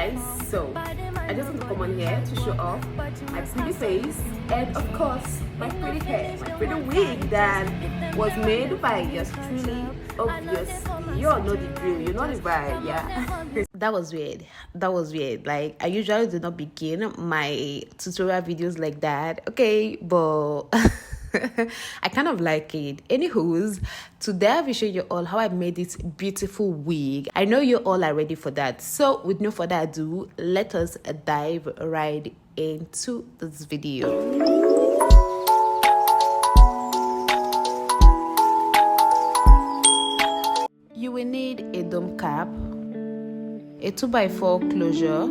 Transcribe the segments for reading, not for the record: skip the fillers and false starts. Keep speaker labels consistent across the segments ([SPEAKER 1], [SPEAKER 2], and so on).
[SPEAKER 1] guys, so I just want to come on here to show off my pretty face and of course my pretty hair, my pretty wig that was made by yours truly. Obviously, you all know the drill, you know the bride, yeah. That was weird. Like, I usually do not begin my tutorial videos like that, okay, but I kind of like it. Anywho's, today I will show you all how I made this beautiful wig. I know you all are ready for that, so with no further ado, let us dive right into this video. You will need a dome cap, a 2x4 closure,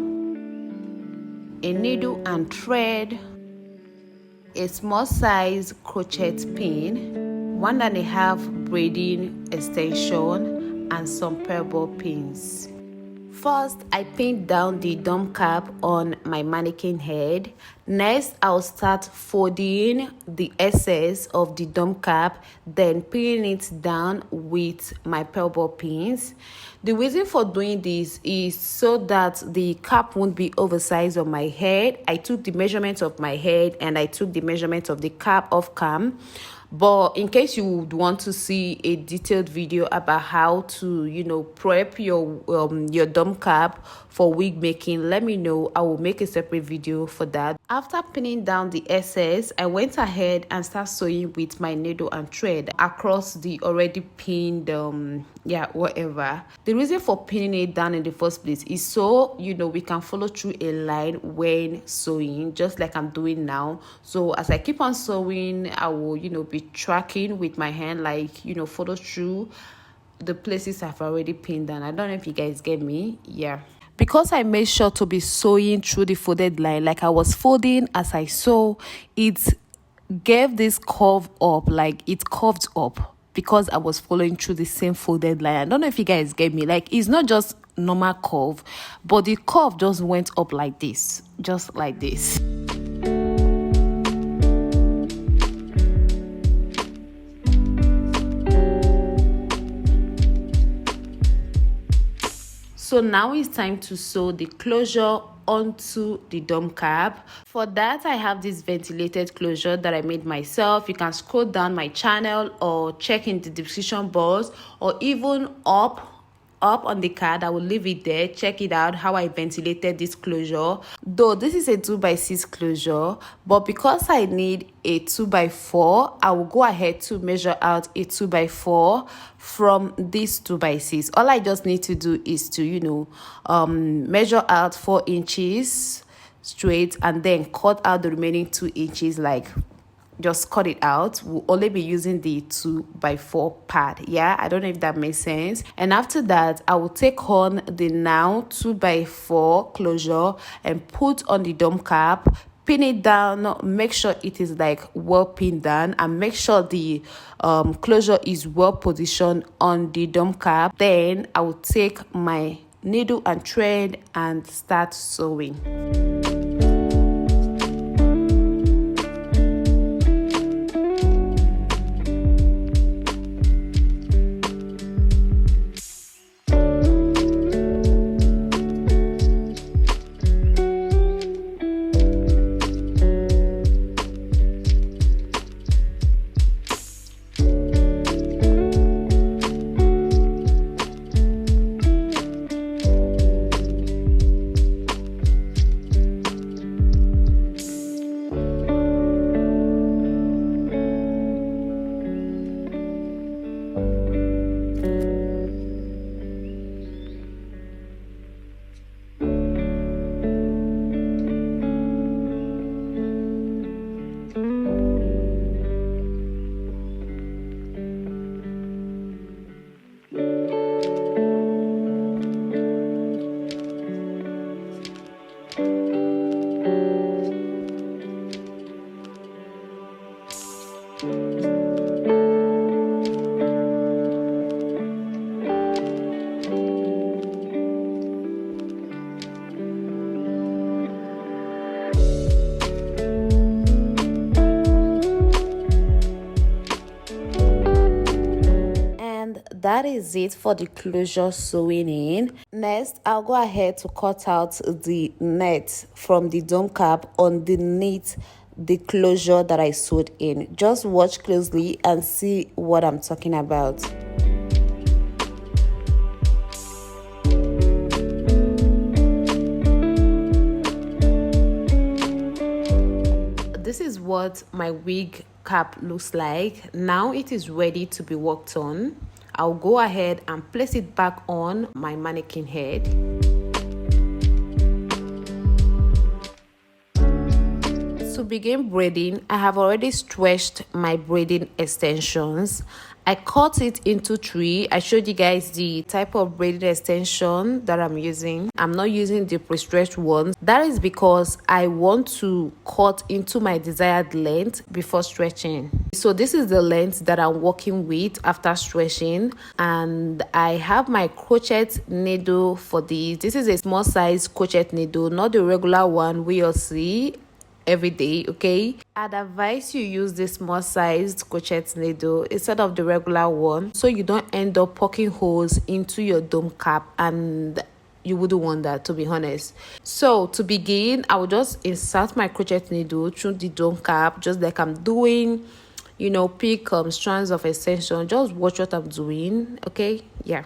[SPEAKER 1] a needle and thread, a small size crochet pin, 1.5 braiding extension, and some pearl ball pins. First, I pinned down the dome cap on my mannequin head. Next, I'll start folding the excess of the dome cap, then pinning it down with my pearl ball pins. The reason for doing this is so that the cap won't be oversized on my head. I took the measurements of my head and I took the measurements of the cap off cam. But in case you would want to see a detailed video about how to, prep your dome cap for wig making, let me know. I will make a separate video for that. After pinning down the excess, I went ahead and started sewing with my needle and thread across the already pinned, whatever. The reason for pinning it down in the first place is so, we can follow through a line when sewing, just like I'm doing now. So as I keep on sewing, I will, be tracking with my hand, like, follow through the places I've already pinned down. I don't know if you guys get me. Yeah. Because I made sure to be sewing through the folded line, like I was folding as I sew, it gave this curve up, like it curved up because I was following through the same folded line. I don't know if you guys get me. Like, it's not just normal curve, but the curve just went up like this, just like this. So now it's time to sew the closure onto the dome cap. For that, I have this ventilated closure that I made myself. You can scroll down my channel or check in the description box, or even up on the card. I will leave it there. Check it out how I ventilated this closure. Though this is a 2x6 closure, but because I need a 2x4, I will go ahead to measure out a 2x4 from this 2x6. All I just need to do is to measure out 4 inches straight and then cut out the remaining 2 inches, like just cut it out. We'll only be using the 2x4 part. Yeah, I don't know if that makes sense. And after that, I will take on the now 2x4 closure and put on the dome cap, pin it down, make sure it is like well pinned down, and make sure the closure is well positioned on the dome cap. Then I will take my needle and thread and start sewing. that is it for the closure sewing in. Next, I'll go ahead to cut out the net from the dome cap underneath the closure that I sewed in. Just watch closely and see what I'm talking about. This is what my wig cap looks like. Now it is ready to be worked on. I'll go ahead and place it back on my mannequin head. To begin braiding, I have already stretched my braiding extensions. I cut it into 3. I showed you guys the type of braiding extension that I'm using. I'm not using the pre-stretched ones. That is because I want to cut into my desired length before stretching. So this is the length that I'm working with after stretching, and I have my crochet needle for this. This is a small size crochet needle, not the regular one we all see every day. Okay, I'd advise you use this small sized crochet needle instead of the regular one, so you don't end up poking holes into your dome cap, and you wouldn't want that, to be honest. So to begin, I will just insert my crochet needle through the dome cap, just like I'm doing, you know, pick strands of extension. Just watch what I'm doing. Okay, yeah.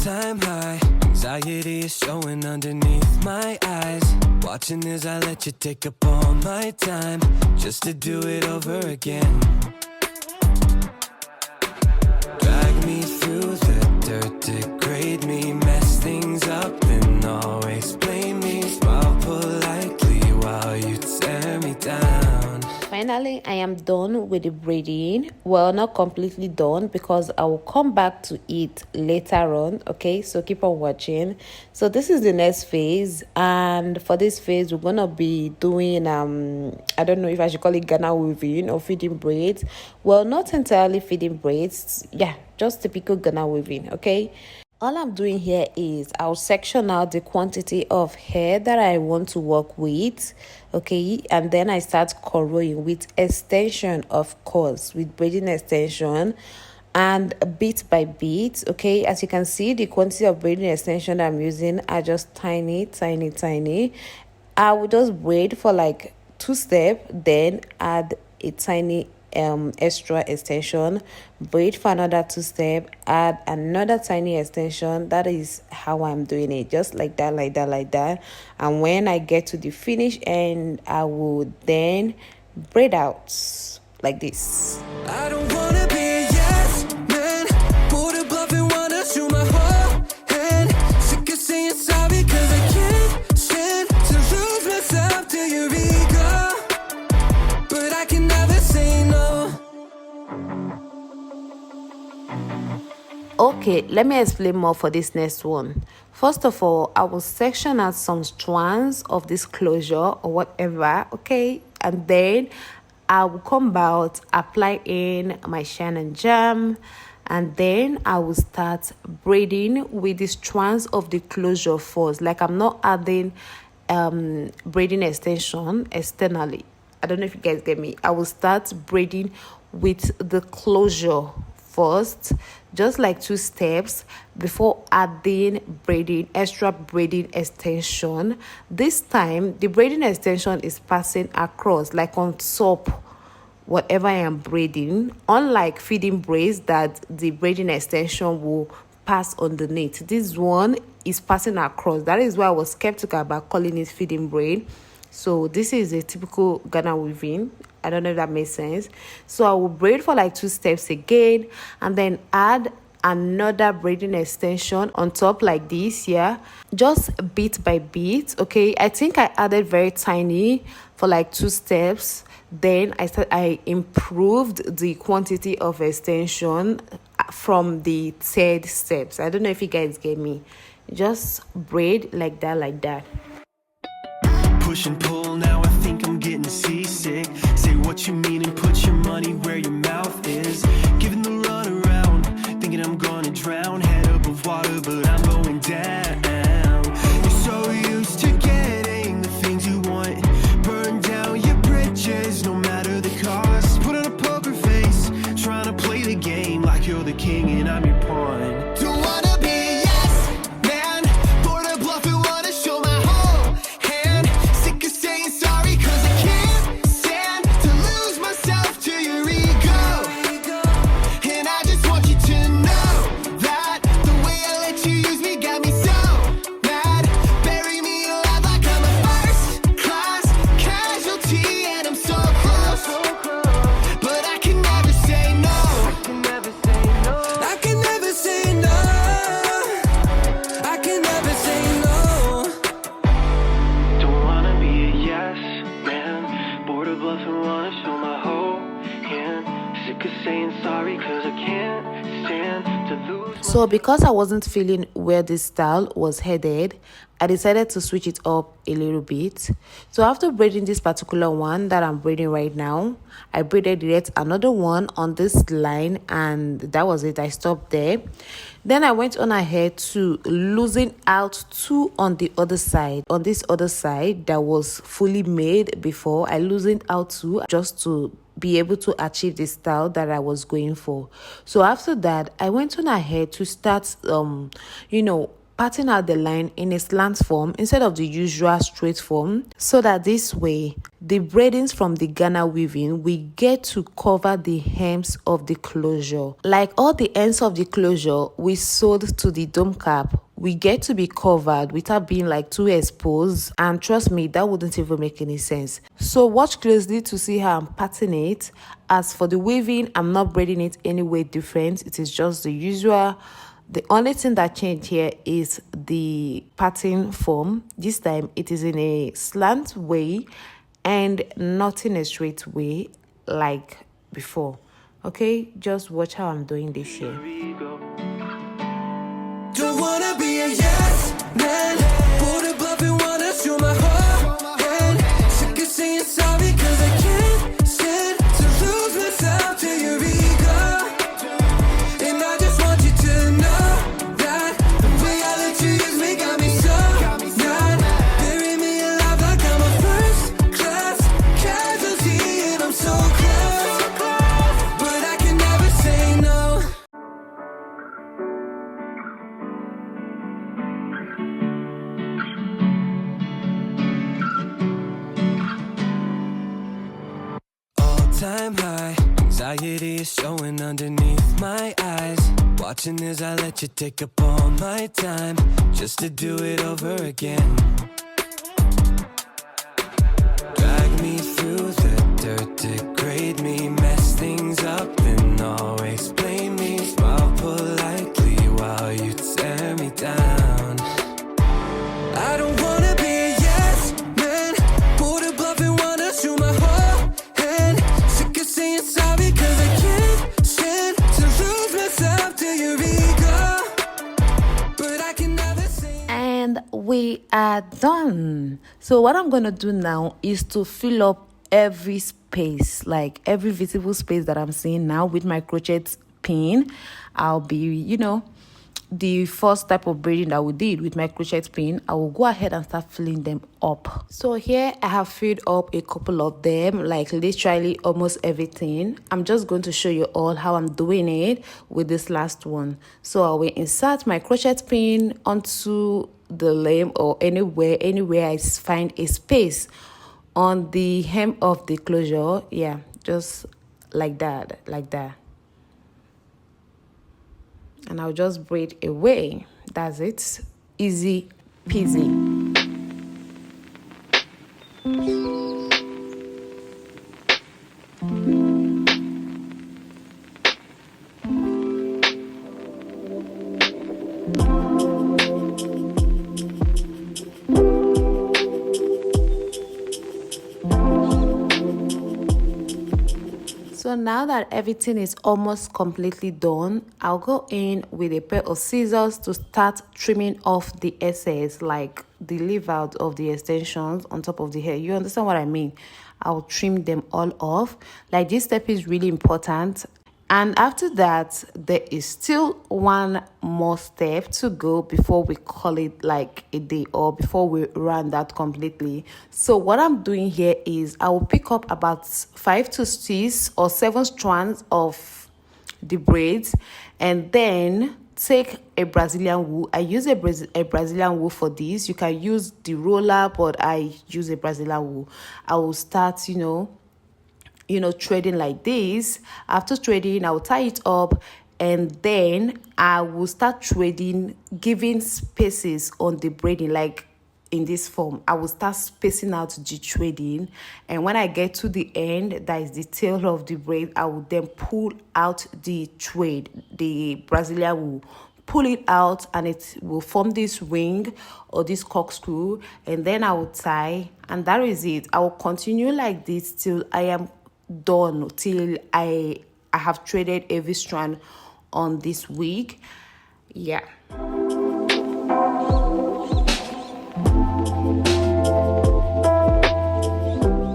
[SPEAKER 2] Time high, anxiety is showing underneath my eyes. Watching as I let you take up all my time, just to do it over again. Drag me through the dirt, degrade me, mess things up, and always blame me. Smile politely while you tear me down.
[SPEAKER 1] Finally, I am done with the braiding. Well, not completely done, because I will come back to it later on. Okay, so keep on watching. So this is the next phase, and for this phase we're gonna be doing I don't know if I should call it Ghana weaving or feeding braids. Well, not entirely feeding braids, yeah, just typical Ghana weaving. Okay, all I'm doing here is I'll section out the quantity of hair that I want to work with. Okay, and then I start corrowing with extension, of course, with braiding extension, and bit by bit. Okay, as you can see, the quantity of braiding extension I'm using are just tiny. I will just braid for like 2 steps, then add a tiny extra extension, braid for another 2 steps, add another tiny extension. That is how I'm doing it, just like that. And when I get to the finish end, I will then braid out like this.
[SPEAKER 2] I don't wanna be a yes man, bored of bluffing, wanna show my whole hand. Sick of saying sorry, cause I can't stand to lose myself to your ego, but I can never say no.
[SPEAKER 1] Okay, let me explain more for this next one. First of all, I will section out some strands of this closure or whatever. Okay, and then I will come about, apply in my shine and jam, and then I will start braiding with the strands of the closure first. Like, I'm not adding braiding extension externally. I don't know if you guys get me. I will start braiding with the closure first, just like 2 steps before adding extra braiding extension. This time the braiding extension is passing across, like on top whatever I am braiding, unlike feeding braids that the braiding extension will pass underneath. This one is passing across. That is why I was skeptical about calling it feeding braid. So this is a typical Ghana weaving. I don't know if that makes sense. So I will braid for like 2 steps again, and then add another braiding extension on top like this. Yeah, just bit by bit. Okay, I think I added very tiny for like 2 steps. Then I improved the quantity of extension from the 3rd steps. I don't know if you guys get me. Just braid like that.
[SPEAKER 2] Push and pull, now I think I'm getting seasick. Say what you mean and put your money where your mouth is. Giving the run around, thinking I'm gonna drown. Head above water, but I'm going down. You're so used to getting the things you want. Burn down your bridges, no matter the cost. Put on a poker face, trying to play the game like you're the king and I'm your pawn. Don't wanna be a yes man, bored of bluffing, wanna show my whole hand. Sick of saying sorry, cause I can't stand to lose myself to your ego. And I just want you to know that the way I let you use me got me so mad. Bury me alive like I'm a first class casualty, and I'm so close, but I can never say no. I can never say no. I can never say no. Don't wanna be a yes man, bored of bluffing, wanna show my whole hand. Sick of saying sorry, cause I can't stand to lose.
[SPEAKER 1] So because I wasn't feeling where this style was headed, I decided to switch it up a little bit. So after braiding this particular one that I'm braiding right now, I braided yet another one on this line, and that was it. I stopped there. Then I went on ahead to loosen out 2 on the other side. On this other side that was fully made before, I loosened out 2 just to be able to achieve the style that I was going for. So after that, I went on ahead to start patting out the line in a slant form instead of the usual straight form, so that this way the braidings from the Ghana weaving we get to cover the hems of the closure. Like all the ends of the closure we sewed to the dome cap, we get to be covered without being like too exposed, and trust me, that wouldn't even make any sense. So watch closely to see how I'm patting it. As for the weaving, I'm not braiding it any way different. It is just the usual. The only thing that changed here is the pattern form. This time it is in a slant way and not in a straight way like before. Okay, just watch how I'm doing this here.
[SPEAKER 2] Don't wanna be a yes man, bored of bluffing, wanna show my whole hand. Sick of saying sorry, cause I can't stand to lose myself to your ego. And I just want you to know that the way I let you use me got me so mad. Bury me alive like I'm a first class casualty, and I'm so close, but I can never say no. Time high, anxiety is showing underneath my eyes. Watching as I let you take up all my time, just to do it over again. Drag me through the dirt, degrade me, mess things up, and always blame me. Smile politely while you tear me down. I don't wanna be a yes man, bored of bluffing, wanna show my whole hand. Sick of saying sorry, cause I can't stand to lose myself to your ego. But I can never say.
[SPEAKER 1] And we are done. So what I'm gonna do now is to fill up every space, like every visible space that I'm seeing now with my crochet pin. I'll be the first type of braiding that we did with my crochet pin, I will go ahead and start filling them up. So here I have filled up a couple of them, like literally almost everything. I'm just going to show you all how I'm doing it with this last one. So I will insert my crochet pin onto the limb or anywhere I find a space on the hem of the closure. Yeah, just like that. And I'll just braid away. That's it. Easy peasy. So now that everything is almost completely done, I'll go in with a pair of scissors to start trimming off the excess, like the leave out of the extensions on top of the hair. You understand what I mean? I'll trim them all off. Like, this step is really important. And after that, there is still one more step to go before we call it like a day, or before we run that completely. So what I'm doing here is I will pick up about 5 to 6 or 7 strands of the braids, and then take a Brazilian wool. I use a Brazilian wool for this. You can use the roller, but I use a Brazilian wool. I will start, you know, threading like this. After threading, I will tie it up, and then I will start threading, giving spaces on the braiding, like in this form. I will start spacing out the threading, and when I get to the end, that is the tail of the braid, I will then pull out the thread, the Brazilian wool, pull it out, and it will form this ring or this corkscrew, and then I will tie, and that is it. I will continue like this till I am done, till I have threaded every strand on this wig. Yeah.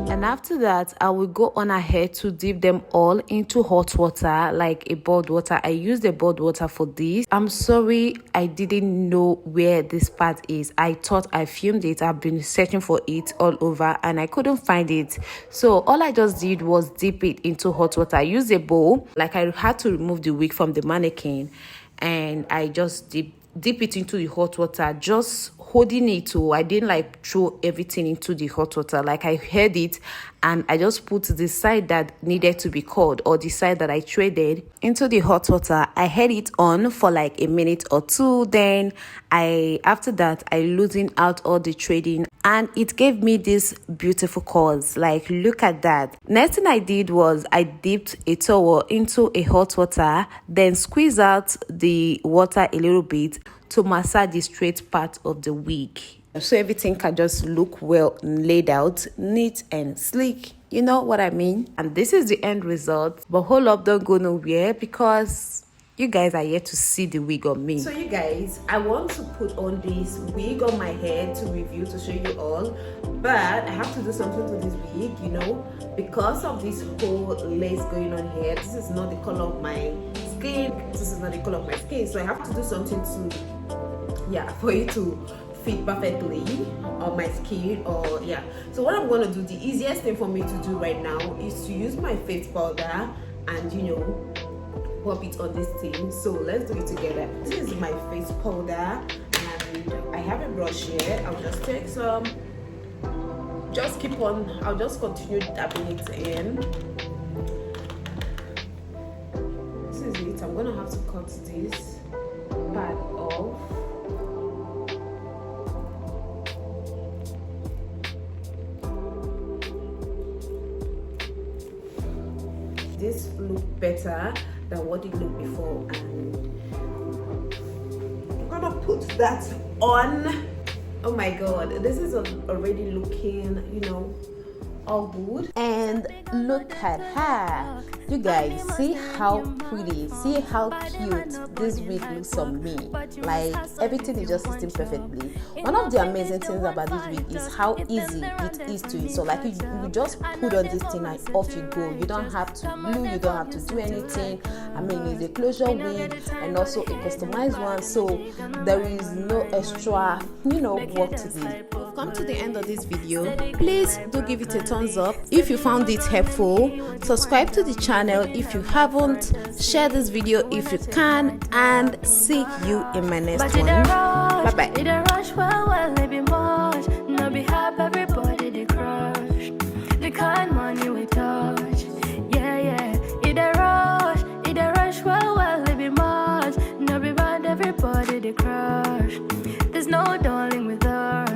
[SPEAKER 1] And after that, I will go on ahead to dip them all into hot water, like a boiled water. I used the boiled water for this. I'm sorry, I didn't know where this part is. I thought I filmed it. I've been searching for it all over and I couldn't find it. So all I just did was dip it into hot water. I used a bowl, like I had to remove the wig from the mannequin, and I just dip it into the hot water, just holding it. So I didn't like throw everything into the hot water. Like, I heard it and I just put the side that needed to be cut, or the side that I threaded, into the hot water. I had it on for like a minute or two. Then after that I loosened out all the threading, and it gave me this beautiful curls. Like, look at that. Next thing I did was I dipped a towel into a hot water, then squeeze out the water a little bit to massage the straight part of the wig, so everything can just look well laid out, neat and sleek. You know what I mean? And this is the end result. But hold up, don't go nowhere, because you guys are yet to see the wig on me. So you guys, I want to put on this wig on my head to review, to show you all, but I have to do something to this wig, you know, because of this whole lace going on here. This is not the color of my skin. This is not the color of my skin, so I have to do something to, yeah, for it to fit perfectly on my skin. Or yeah, so what I'm going to do, the easiest thing for me to do right now is to use my face powder and, you know, pop it on this thing. So let's do it together. This is my face powder, and I have a brush here. I'll just take some, just keep on, I'll just continue dabbing it in. This is it. I'm gonna have to cut this part off. This looked better than what it looked before, and I'm gonna put that on. Oh my god, this is already looking, you know, all good. And look at her. You guys, see how pretty, see how cute this wig looks on me. Like, everything is just sitting perfectly. One of the amazing things about this wig is how easy it is to install. Like, you just put on this thing and off you go. You don't have to glue, you don't have to do anything. I mean, it's a closure wig and also a customized one, so there is no extra, work to do. Come to the end of this video. Please do give it a thumbs up if you found it helpful. Subscribe to the channel if you haven't. Share this video if you can, and see you in my next one. Bye bye.
[SPEAKER 2] It a rush, well, it be much. No be happy, everybody they crush. The kind money we touch. Yeah. It a rush, well, it be much. No be bad, everybody they crush. There's no darling with us.